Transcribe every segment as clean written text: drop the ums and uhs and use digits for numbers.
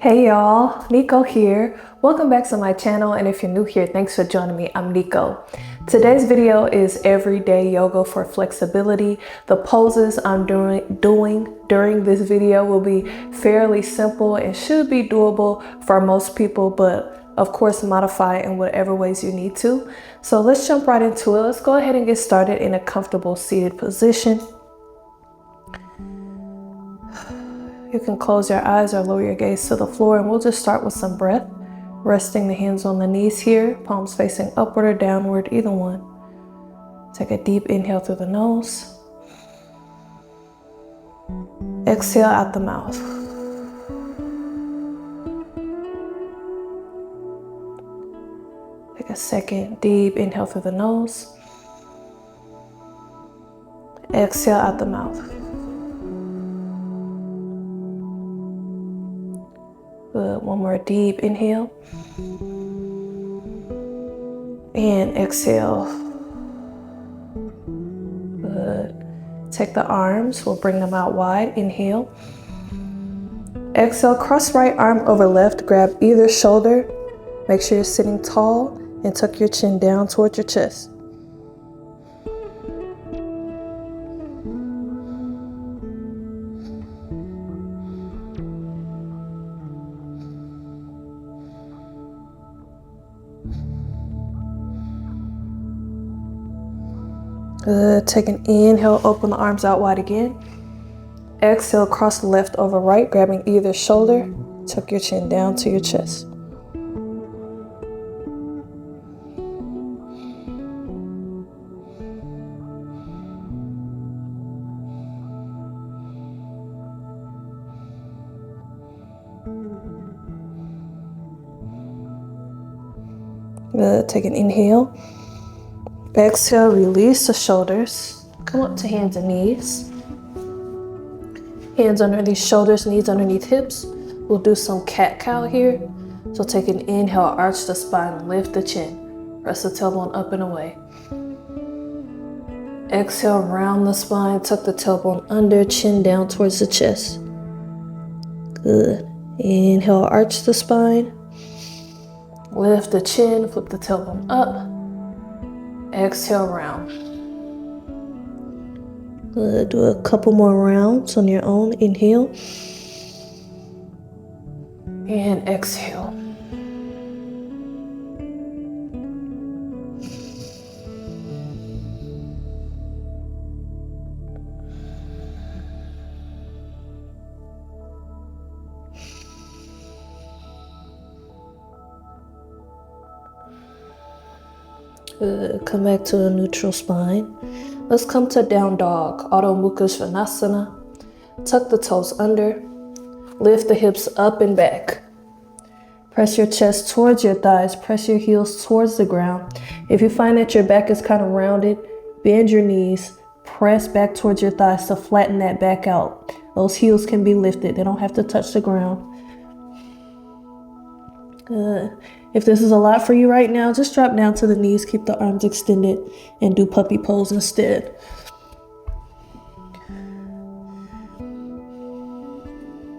Hey y'all, Nico here. Welcome back to my channel, and if you're new here, thanks for joining me. I'm Nico. Today's video is everyday yoga for flexibility. The poses I'm doing during this video will be fairly simple and should be doable for most people, but of course modify in whatever ways you need to. So let's jump right into it. Let's go ahead and get started in a comfortable seated position. You can close your eyes or lower your gaze to the floor, and we'll just start with some breath. Resting the hands on the knees here, palms facing upward or downward, either one. Take a deep inhale through the nose. Exhale out the mouth. Take a second deep inhale through the nose. Exhale out the mouth. Good. One more deep inhale. And exhale. Good. Take the arms, we'll bring them out wide. Inhale. Exhale, cross right arm over left, grab either shoulder. Make sure you're sitting tall and tuck your chin down towards your chest. Good. Take an inhale, open the arms out wide again. Exhale, cross left over right, grabbing either shoulder. Tuck your chin down to your chest. Good. Take an inhale. Exhale, release the shoulders. Come up to hands and knees. Hands underneath shoulders, knees underneath hips. We'll do some cat-cow here. So take an inhale, arch the spine, lift the chin. Press the tailbone up and away. Exhale, round the spine, tuck the tailbone under, chin down towards the chest. Good. Inhale, arch the spine. Lift the chin, flip the tailbone up. Exhale, round. Good. Do a couple more rounds on your own. Inhale. And exhale. Good. Come back to a neutral spine. Let's come to down dog, Adho Mukha Svanasana. Tuck the toes under. Lift the hips up and back. Press your chest towards your thighs. Press your heels towards the ground. If you find that your back is kind of rounded, bend your knees. Press back towards your thighs to flatten that back out. Those heels can be lifted. They don't have to touch the ground. Good. If this is a lot for you right now, just drop down to the knees, keep the arms extended, and do puppy pose instead.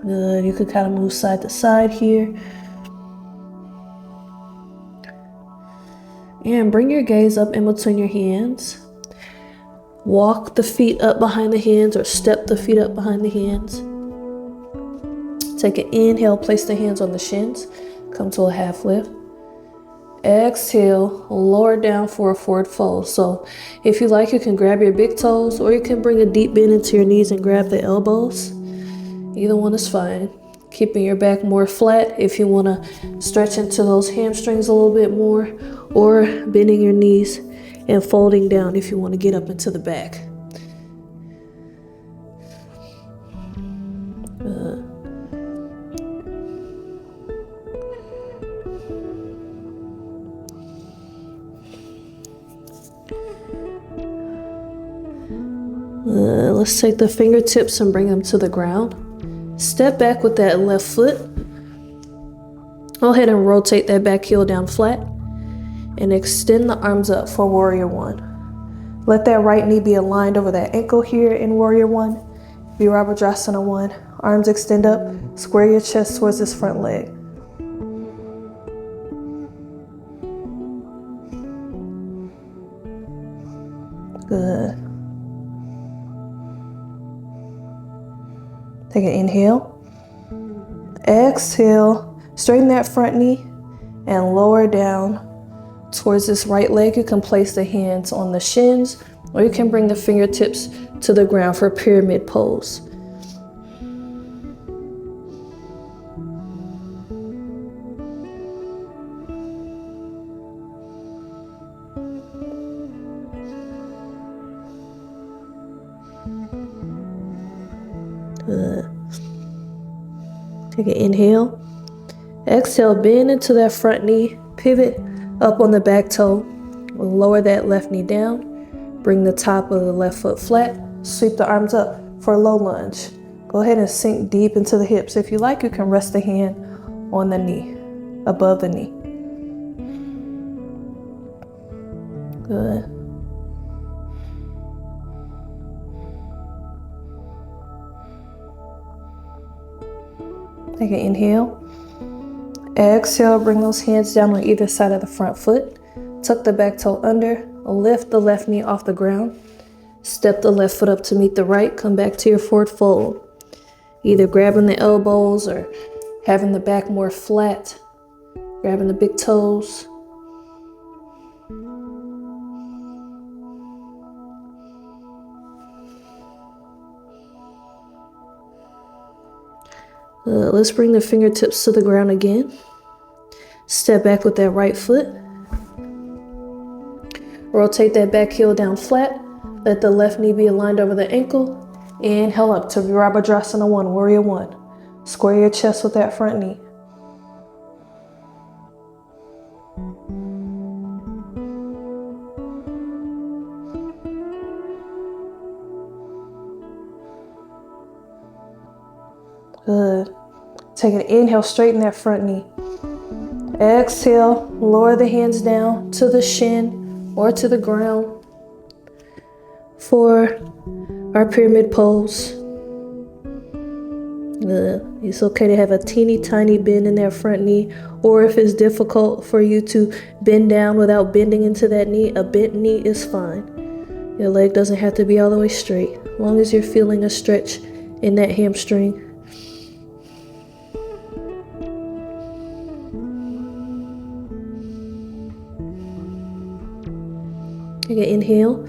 Good. You could kind of move side to side here. And bring your gaze up in between your hands. Walk the feet up behind the hands or step the feet up behind the hands. Take an inhale, place the hands on the shins. Come to a half lift. Exhale, lower down for a forward fold. So if you like, you can grab your big toes, or you can bring a deep bend into your knees and grab the elbows. Either one is fine. Keeping your back more flat if you want to stretch into those hamstrings a little bit more, or bending your knees and folding down if you want to get up into the back. Let's take the fingertips and bring them to the ground. Step back with that left foot. Go ahead and rotate that back heel down flat and extend the arms up for warrior one. Let that right knee be aligned over that ankle here in warrior one. Virabhadrasana 1 Arms extend up. Square your chest towards this front leg. Good. Take an inhale. Exhale. Straighten that front knee and lower down towards this right leg. You can place the hands on the shins, or you can bring the fingertips to the ground for pyramid pose. Good. Take an inhale. Exhale, bend into that front knee, pivot up on the back toe, lower that left knee down, bring the top of the left foot flat, sweep the arms up for a low lunge. Go ahead and sink deep into the hips. If you like, you can rest the hand on the knee, above the knee. Good. Take an inhale. Exhale, bring those hands down on either side of the front foot. Tuck the back toe under, lift the left knee off the ground. Step the left foot up to meet the right, come back to your forward fold. Either grabbing the elbows or having the back more flat, grabbing the big toes. Let's bring the fingertips to the ground again. Step back with that right foot. Rotate that back heel down flat. Let the left knee be aligned over the ankle. Inhale up to Virabhadrasana 1, Warrior 1. Square your chest with that front knee. Good. Take an inhale, straighten that front knee. Exhale, lower the hands down to the shin or to the ground for our pyramid pose. Good. It's okay to have a teeny tiny bend in that front knee, or if it's difficult for you to bend down without bending into that knee, a bent knee is fine. Your leg doesn't have to be all the way straight, as long as you're feeling a stretch in that hamstring. Take an inhale.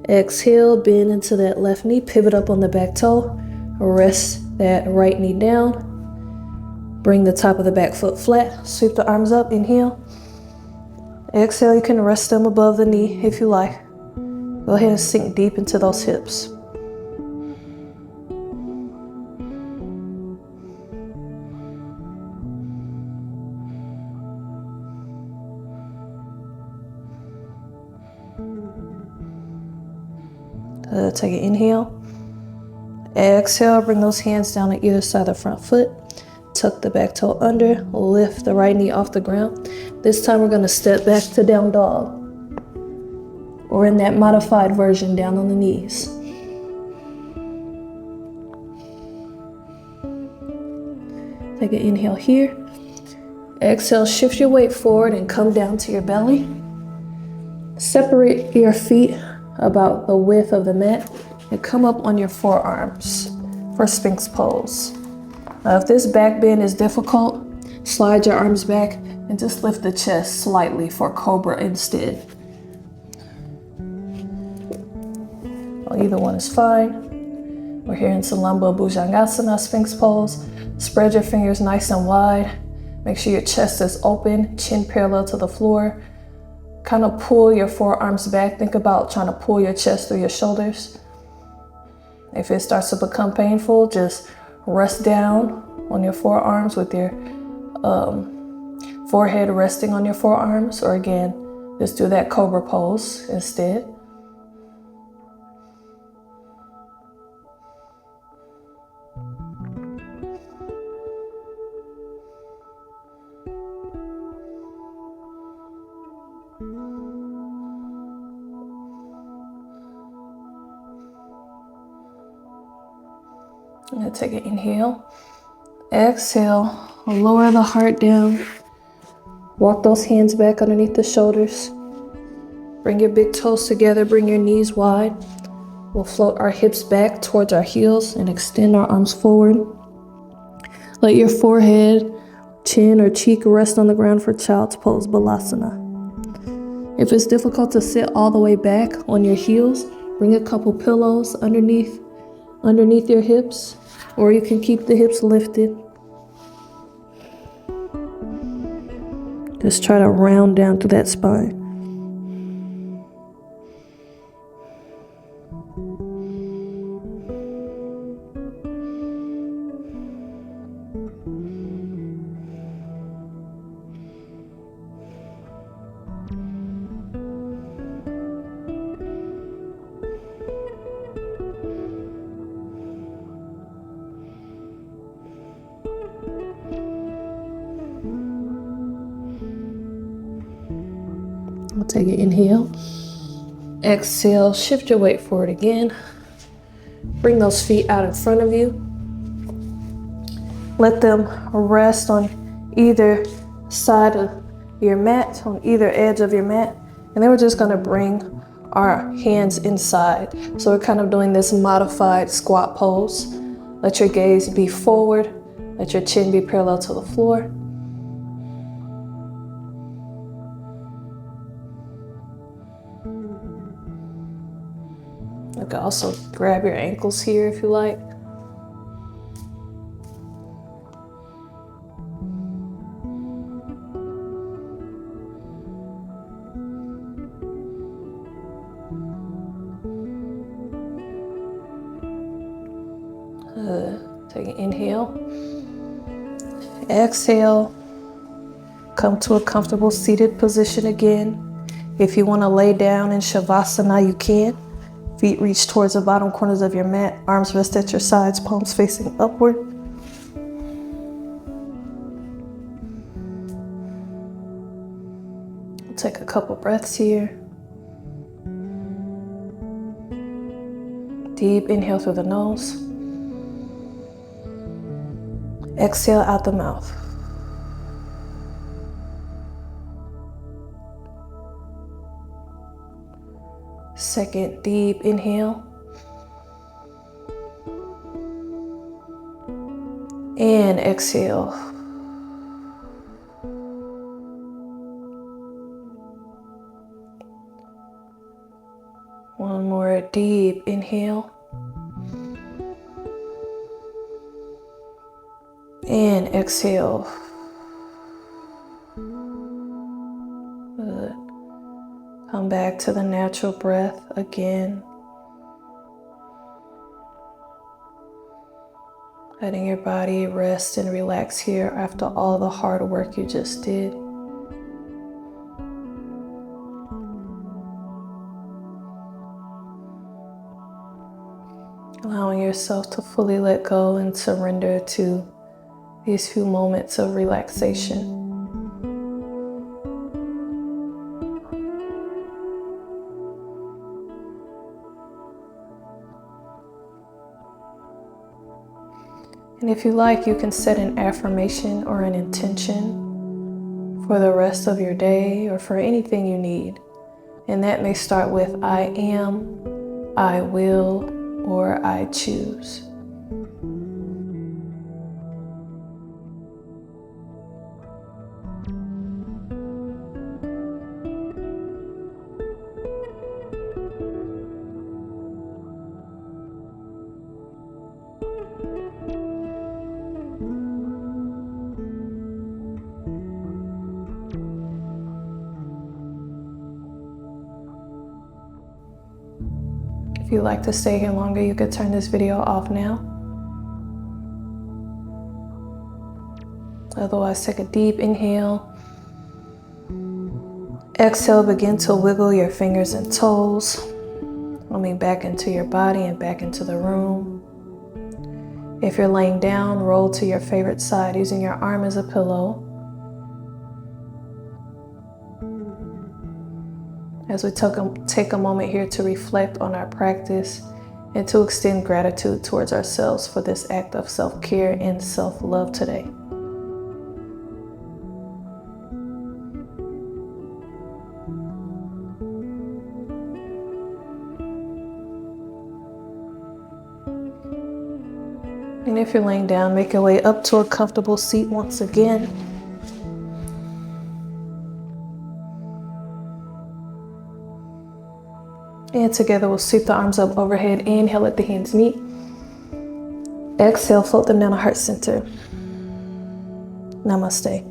Exhale, bend into that left knee, pivot up on the back toe, rest that right knee down, bring the top of the back foot flat, sweep the arms up, inhale. Exhale, you can rest them above the knee if you like. Go ahead and sink deep into those hips. Take an inhale. Exhale, bring those hands down on either side of the front foot. Tuck the back toe under, lift the right knee off the ground. This time we're going to step back to down dog, or in that modified version, down on the knees. Take an inhale here. Exhale, shift your weight forward and come down to your belly. Separate your feet about the width of the mat and come up on your forearms for sphinx pose. Now, if this back bend is difficult, slide your arms back and just lift the chest slightly for cobra instead. Well, either one is fine. We're here in Salambo Bhujangasana, sphinx pose. Spread your fingers nice and wide. Make sure your chest is open, chin parallel to the floor. Kind of pull your forearms back. Think about trying to pull your chest through your shoulders. If it starts to become painful, just rest down on your forearms with your forehead resting on your forearms, or again, just do that cobra pose instead. I'm gonna take an inhale. Exhale, lower the heart down. Walk those hands back underneath the shoulders. Bring your big toes together, bring your knees wide. We'll float our hips back towards our heels and extend our arms forward. Let your forehead, chin, or cheek rest on the ground for child's pose, balasana. If it's difficult to sit all the way back on your heels, bring a couple pillows underneath your hips, or you can keep the hips lifted. Just try to round down through that spine. We'll take an inhale. Exhale, shift your weight forward again. Bring those feet out in front of you. Let them rest on either side of your mat, on either edge of your mat. And then we're just gonna bring our hands inside. So we're kind of doing this modified squat pose. Let your gaze be forward. Let your chin be parallel to the floor. You can also grab your ankles here if you like. Take an inhale. Exhale. Come to a comfortable seated position again. If you want to lay down in Shavasana, you can. Feet reach towards the bottom corners of your mat. Arms rest at your sides, palms facing upward. We'll take a couple breaths here. Deep inhale through the nose. Exhale out the mouth. Second deep inhale. And exhale. One more deep inhale. And exhale. Good. Come back to the natural breath again. Letting your body rest and relax here after all the hard work you just did. Allowing yourself to fully let go and surrender to these few moments of relaxation. And if you like, you can set an affirmation or an intention for the rest of your day or for anything you need. And that may start with I am, I will, or I choose. If you'd like to stay here longer, you could turn this video off now. Otherwise, take a deep inhale. Exhale, begin to wiggle your fingers and toes, coming back into your body and back into the room. If you're laying down, roll to your favorite side using your arm as a pillow. As we take a moment here to reflect on our practice and to extend gratitude towards ourselves for this act of self-care and self-love today. And if you're laying down, make your way up to a comfortable seat once again. And together we'll sweep the arms up overhead. Inhale, let the hands meet. Exhale, float them down to heart center. Namaste.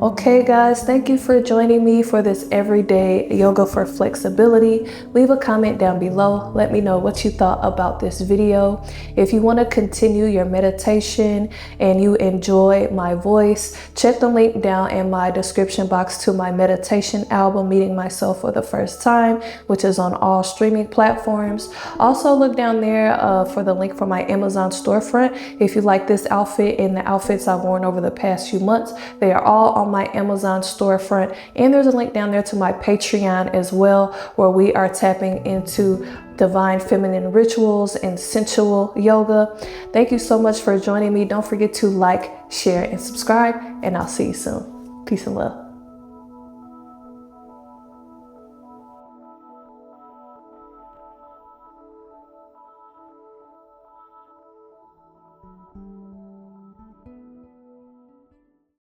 Okay guys, thank you for joining me for this everyday yoga for flexibility. Leave a comment down below. Let me know what you thought about this video. If you want to continue your meditation and you enjoy my voice, check the link down in my description box to my meditation album, Meeting Myself for the First Time, which is on all streaming platforms. Also look down there for the link for my Amazon storefront. If you like this outfit and the outfits I've worn over the past few months, they are all on my Amazon storefront, and there's a link down there to my Patreon as well, where we are tapping into divine feminine rituals and sensual yoga. Thank you so much for joining me. Don't forget to like, share, and subscribe, and I'll see you soon. Peace and love.